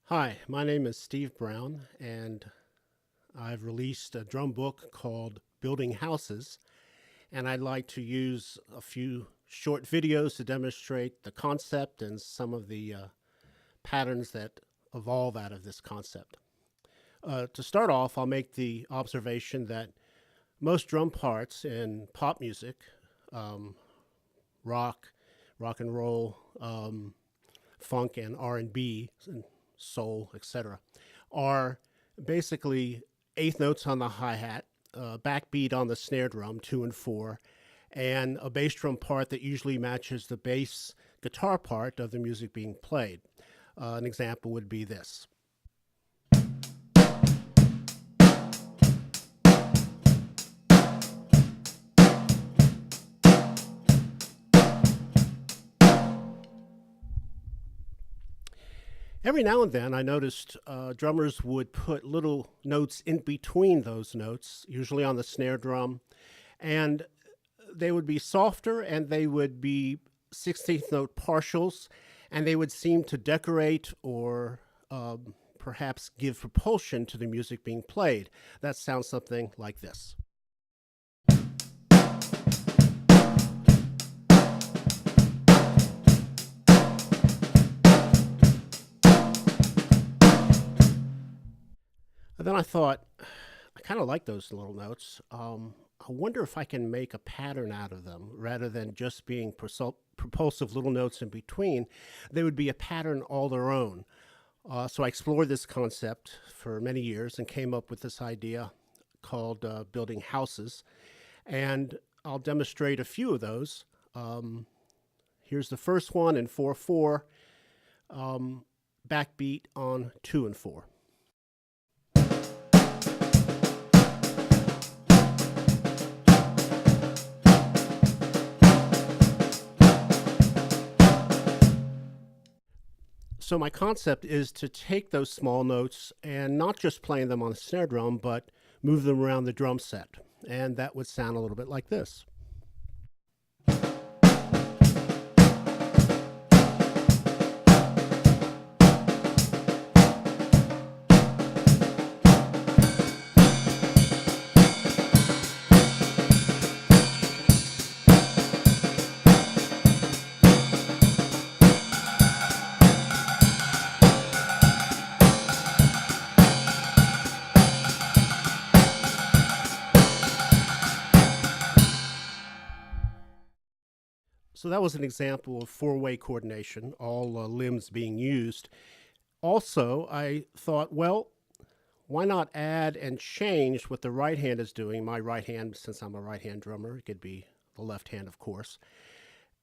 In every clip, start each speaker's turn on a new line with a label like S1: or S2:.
S1: Hi, my name is Steve Brown, and I've released a drum book called Building Houses, and I'd like to use a few short videos to demonstrate the concept and some of the patterns that evolve out of this concept. To start off, I'll make the observation that most drum parts in pop music, um, rock, rock and roll, funk and R&B, and soul, etc., are basically eighth notes on the hi-hat, backbeat on the snare drum, 2 and 4, and a bass drum part that usually matches the bass guitar part of the music being played. An example would be this. Every now and then, I noticed drummers would put little notes in between those notes, usually on the snare drum, and they would be softer and they would be 16th note partials, and they would seem to decorate or perhaps give propulsion to the music being played. That sounds something like this. And then I thought, I kind of like those little notes. I wonder if I can make a pattern out of them rather than just being propulsive little notes in between. They would be a pattern all their own. So I explored this concept for many years and came up with this idea called building houses. And I'll demonstrate a few of those. Here's the first one in 4/4, backbeat on 2 and 4. So my concept is to take those small notes and not just playing them on the snare drum, but move them around the drum set. And that would sound a little bit like this. So that was an example of four-way coordination, all limbs being used. Also, I thought, well, why not add and change what the right hand is doing? My right hand, since I'm a right hand drummer, it could be the left hand, of course,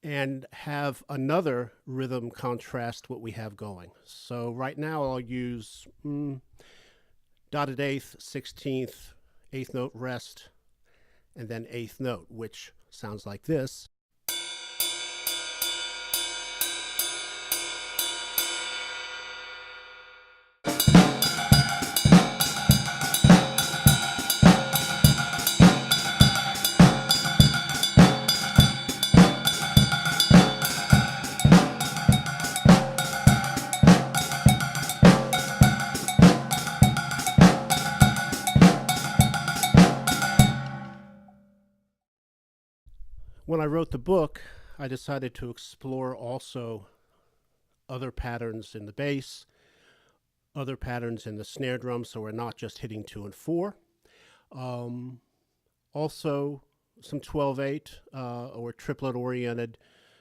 S1: and have another rhythm contrast what we have going. So right now I'll use dotted eighth, 16th, eighth note rest, and then eighth note, which sounds like this. When I wrote the book, I decided to explore also other patterns in the bass, other patterns in the snare drum, so we're not just hitting 2 and 4. Also, some 12/8 or triplet-oriented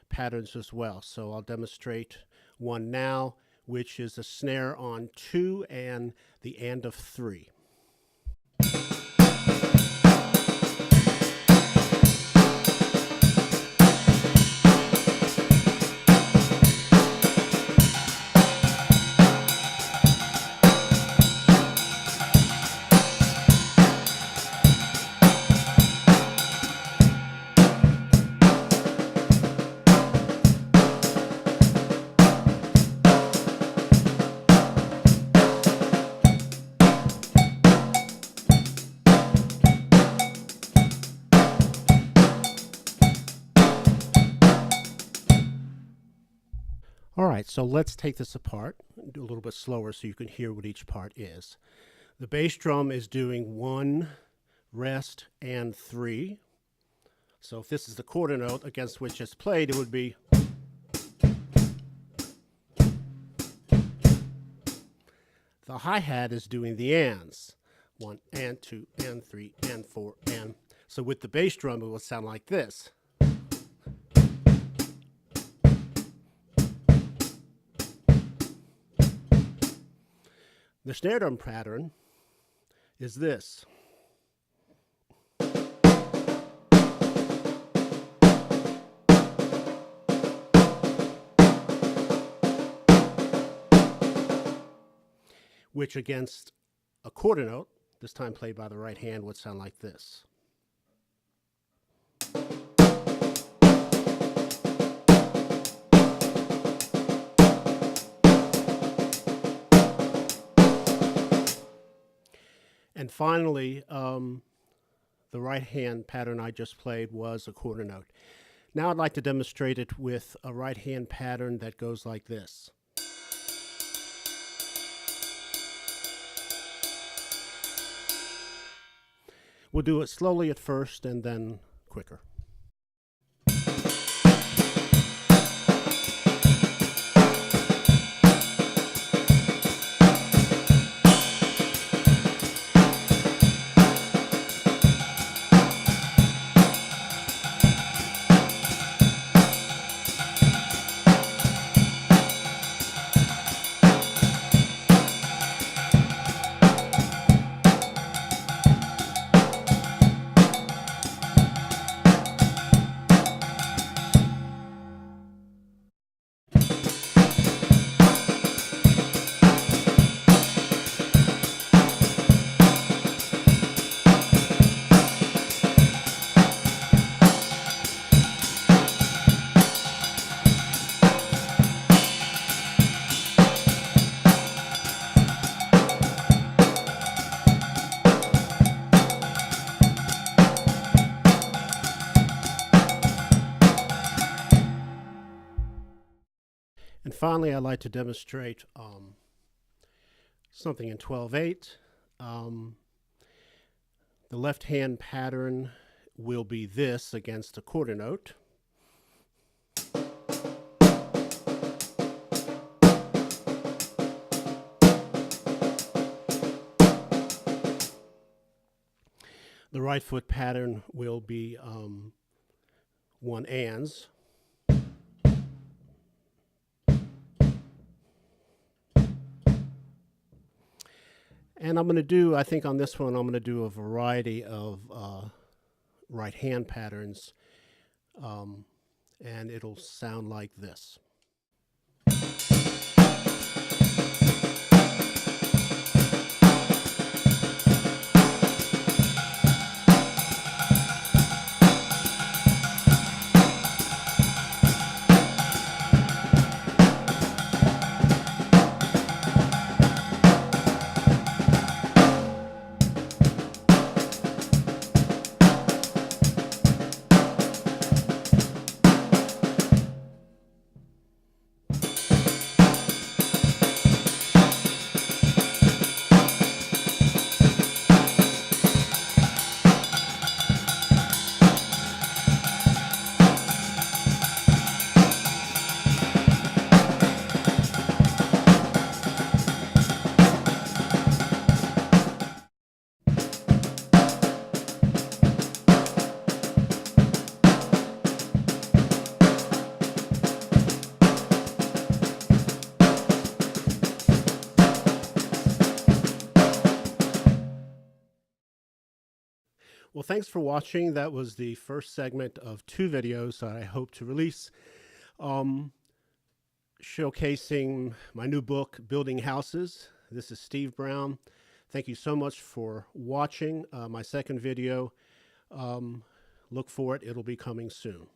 S1: patterns as well. So I'll demonstrate one now, which is a snare on 2 and the and of 3. All right, so let's take this apart. do a little bit slower so you can hear what each part is. The bass drum is doing 1, rest, and 3. So if this is the quarter note against which it's played, it would be. The hi-hat is doing the ands. 1 and 2 and 3 and 4 and. So with the bass drum, it will sound like this. The snare drum pattern is this. Which against a quarter note, this time played by the right hand, would sound like this. And finally, the right hand pattern I just played was a quarter note. Now I'd like to demonstrate it with a right hand pattern that goes like this. We'll do it slowly at first and then quicker. And finally, I'd like to demonstrate something in 12/8. The left hand pattern will be this against a quarter note. The right foot pattern will be 1 ands. And I'm going to do, I think on this one, I'm going to do a variety of right hand patterns, and it'll sound like this. Well, thanks for watching. That was the first segment of 2 videos that I hope to release, showcasing my new book, Building Houses. This is Steve Brown. Thank you so much for watching my second video. Look for it. It'll be coming soon.